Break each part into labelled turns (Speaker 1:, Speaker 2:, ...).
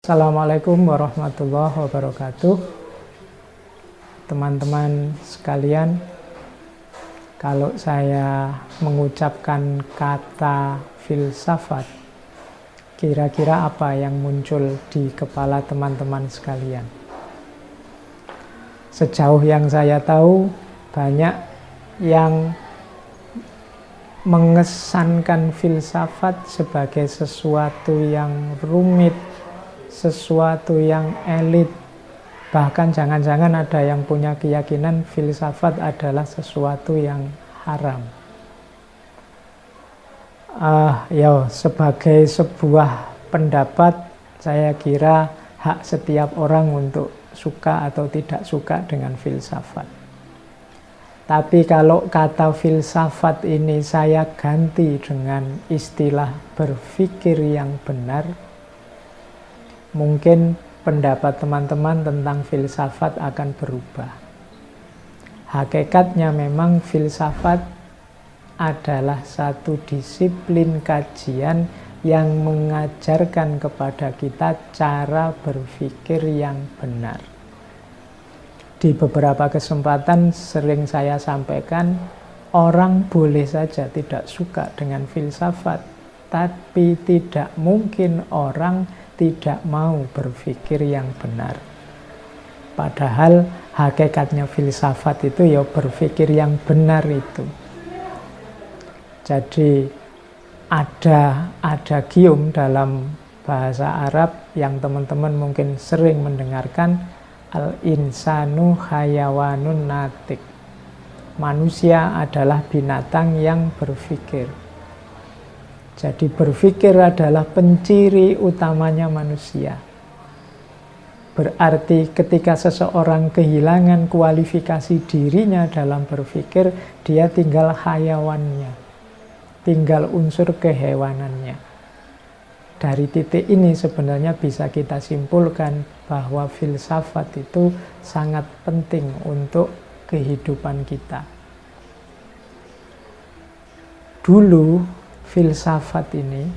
Speaker 1: Assalamualaikum warahmatullahi wabarakatuh. Teman-teman sekalian, kalau saya mengucapkan kata filsafat, kira-kira apa yang muncul di kepala teman-teman sekalian? Sejauh yang saya tahu, banyak yang mengesankan filsafat sebagai sesuatu yang rumit, sesuatu yang elit. Bahkan jangan-jangan ada yang punya keyakinan filsafat adalah sesuatu yang haram. Sebagai sebuah pendapat, saya kira hak setiap orang untuk suka atau tidak suka dengan filsafat. Tapi kalau kata filsafat ini saya ganti dengan istilah berpikir yang benar, mungkin pendapat teman-teman tentang filsafat akan berubah. Hakikatnya memang filsafat adalah satu disiplin kajian yang mengajarkan kepada kita cara berpikir yang benar. Di beberapa kesempatan sering saya sampaikan, orang boleh saja tidak suka dengan filsafat, tapi tidak mungkin orang tidak mau berpikir yang benar. Padahal hakikatnya filsafat itu ya berpikir yang benar itu. Jadi ada adagium dalam bahasa Arab yang teman-teman mungkin sering mendengarkan, al-insanu hayawanun natik. Manusia adalah binatang yang berpikir. Jadi berpikir adalah penciri utamanya manusia. Berarti ketika seseorang kehilangan kualifikasi dirinya dalam berpikir, dia tinggal hayawannya, tinggal unsur kehewanannya. Dari titik ini sebenarnya bisa kita simpulkan bahwa filsafat itu sangat penting untuk kehidupan kita. Dulu filsafat ini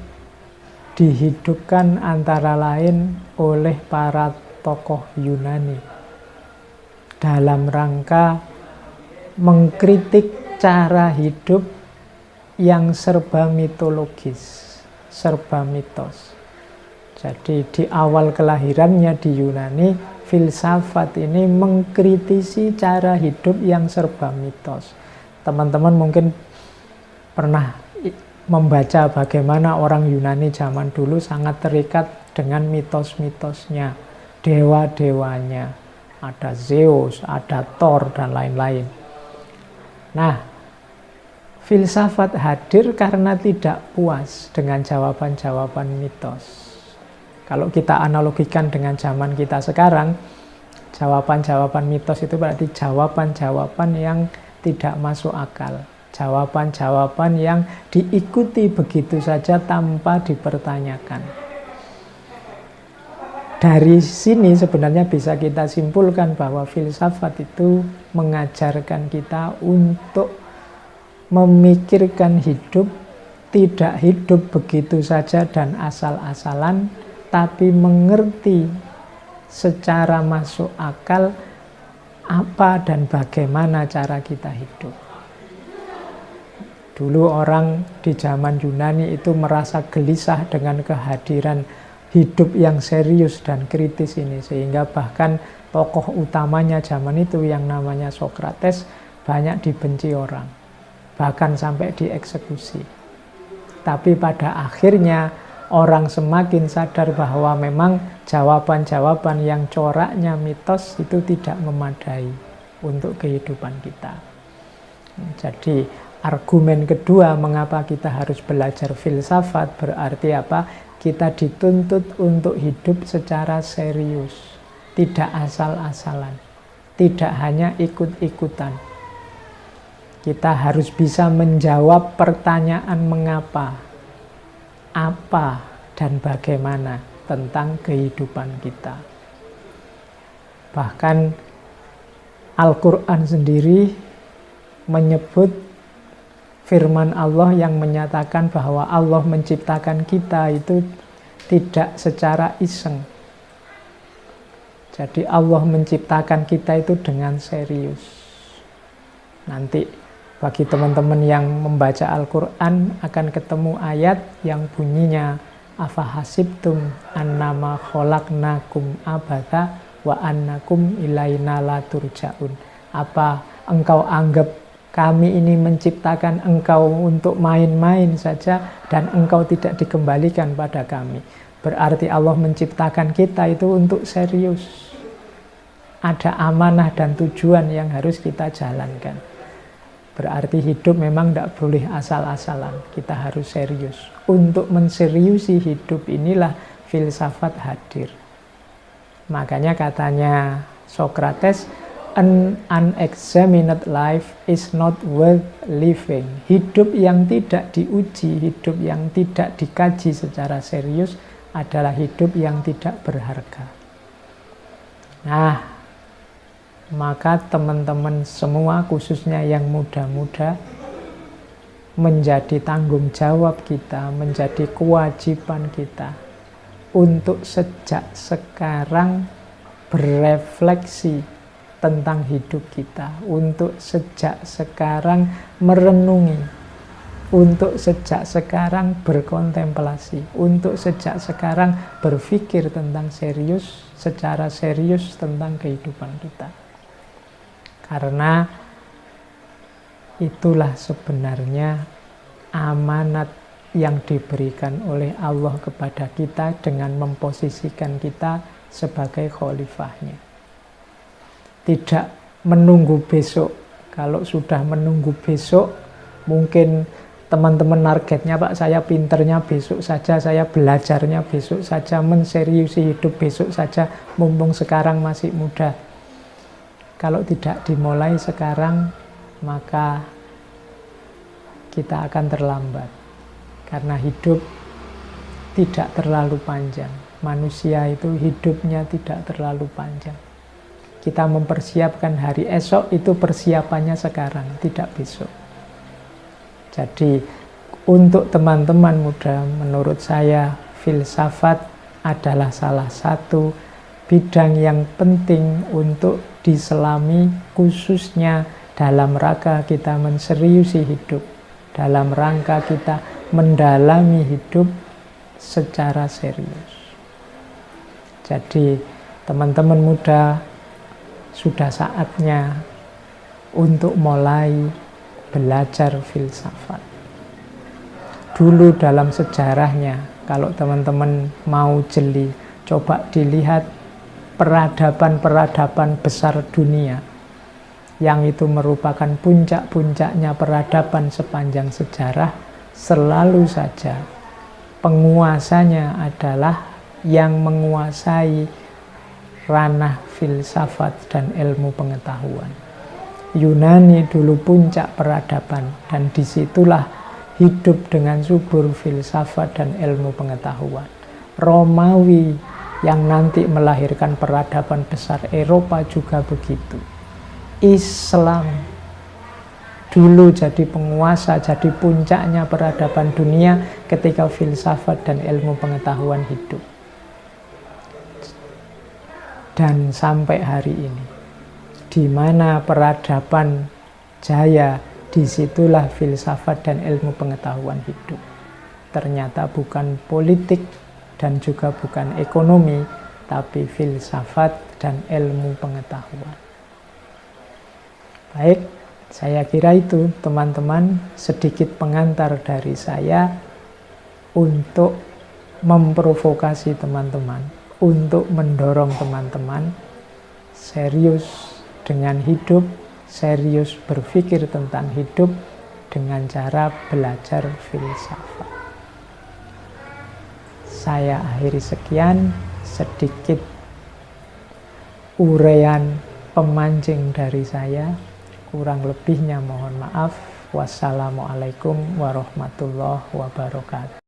Speaker 1: dihidupkan antara lain oleh para tokoh Yunani dalam rangka mengkritik cara hidup yang serba mitologis, serba mitos. Jadi di awal kelahirannya di Yunani, filsafat ini mengkritisi cara hidup yang serba mitos. Teman-teman mungkin pernah membaca bagaimana orang Yunani zaman dulu sangat terikat dengan mitos-mitosnya, dewa-dewanya, ada Zeus, ada Thor, dan lain-lain. Nah, filsafat hadir karena tidak puas dengan jawaban-jawaban mitos. Kalau kita analogikan dengan zaman kita sekarang, jawaban-jawaban mitos itu berarti jawaban-jawaban yang tidak masuk akal. Jawaban-jawaban yang diikuti begitu saja tanpa dipertanyakan. Dari sini sebenarnya bisa kita simpulkan bahwa filsafat itu mengajarkan kita untuk memikirkan hidup, tidak hidup begitu saja dan asal-asalan, tapi mengerti secara masuk akal apa dan bagaimana cara kita hidup. Dulu orang di zaman Yunani itu merasa gelisah dengan kehadiran hidup yang serius dan kritis ini, sehingga bahkan tokoh utamanya zaman itu yang namanya Sokrates banyak dibenci orang, bahkan sampai dieksekusi. Tapi pada akhirnya orang semakin sadar bahwa memang jawaban-jawaban yang coraknya mitos itu tidak memadai untuk kehidupan kita. Jadi argumen kedua mengapa kita harus belajar filsafat berarti apa? Kita dituntut untuk hidup secara serius, tidak asal-asalan, tidak hanya ikut-ikutan. Kita harus bisa menjawab pertanyaan mengapa, apa, dan bagaimana tentang kehidupan kita. Bahkan Al-Quran sendiri menyebut firman Allah yang menyatakan bahwa Allah menciptakan kita itu tidak secara iseng, Jadi Allah menciptakan kita itu dengan serius. Nanti bagi teman-teman yang membaca Al-Quran akan ketemu ayat yang bunyinya afahasibtum annama khalaqnakum abatha wa annakum ilaina la turja'un. Apa engkau anggap kami ini menciptakan engkau untuk main-main saja dan engkau tidak dikembalikan pada kami? Berarti Allah menciptakan kita itu untuk serius. Ada amanah dan tujuan yang harus kita jalankan. Berarti hidup memang tidak boleh asal-asalan. Kita harus serius. Untuk menseriusi hidup inilah filsafat hadir. Makanya katanya Socrates, an unexamined life is not worth living. Hidup yang tidak diuji, hidup yang tidak dikaji secara serius adalah hidup yang tidak berharga. Nah, maka teman-teman semua, khususnya yang muda-muda, menjadi tanggung jawab kita, menjadi kewajiban kita untuk sejak sekarang berefleksi tentang hidup kita, untuk sejak sekarang merenungi, untuk sejak sekarang berkontemplasi, untuk sejak sekarang berpikir tentang serius, secara serius tentang kehidupan kita. Karena itulah sebenarnya amanat yang diberikan oleh Allah kepada kita dengan memposisikan kita sebagai khalifahnya. Tidak menunggu besok. Kalau sudah menunggu besok, mungkin teman-teman targetnya, Pak, saya pinternya besok saja, saya belajarnya besok saja, menseriusi hidup besok saja, mumpung sekarang masih muda. Kalau tidak dimulai sekarang, maka kita akan terlambat. Karena hidup tidak terlalu panjang. Manusia itu hidupnya tidak terlalu panjang. Kita mempersiapkan hari esok, itu persiapannya sekarang, tidak besok. Jadi untuk teman-teman muda, menurut saya filsafat adalah salah satu bidang yang penting untuk diselami, khususnya dalam rangka kita menseriusi hidup, dalam rangka kita mendalami hidup secara serius. Jadi teman-teman muda, sudah saatnya untuk mulai belajar filsafat. Dulu dalam sejarahnya, kalau teman-teman mau jeli, coba dilihat peradaban-peradaban besar dunia yang itu merupakan puncak-puncaknya peradaban sepanjang sejarah, selalu saja penguasanya adalah yang menguasai ranah filsafat dan ilmu pengetahuan. Yunani dulu puncak peradaban, dan disitulah hidup dengan subur filsafat dan ilmu pengetahuan. Romawi yang nanti melahirkan peradaban besar Eropa juga begitu. Islam dulu jadi penguasa, jadi puncaknya peradaban dunia ketika filsafat dan ilmu pengetahuan hidup. Dan sampai hari ini, di mana peradaban jaya, disitulah filsafat dan ilmu pengetahuan hidup. Ternyata bukan politik dan juga bukan ekonomi, tapi filsafat dan ilmu pengetahuan. Baik, saya kira itu teman-teman sedikit pengantar dari saya untuk memprovokasi teman-teman, untuk mendorong teman-teman serius dengan hidup, serius berpikir tentang hidup dengan cara belajar filsafat. Saya akhiri sekian, sedikit uraian pemancing dari saya. Kurang lebihnya mohon maaf. Wassalamualaikum warahmatullahi wabarakatuh.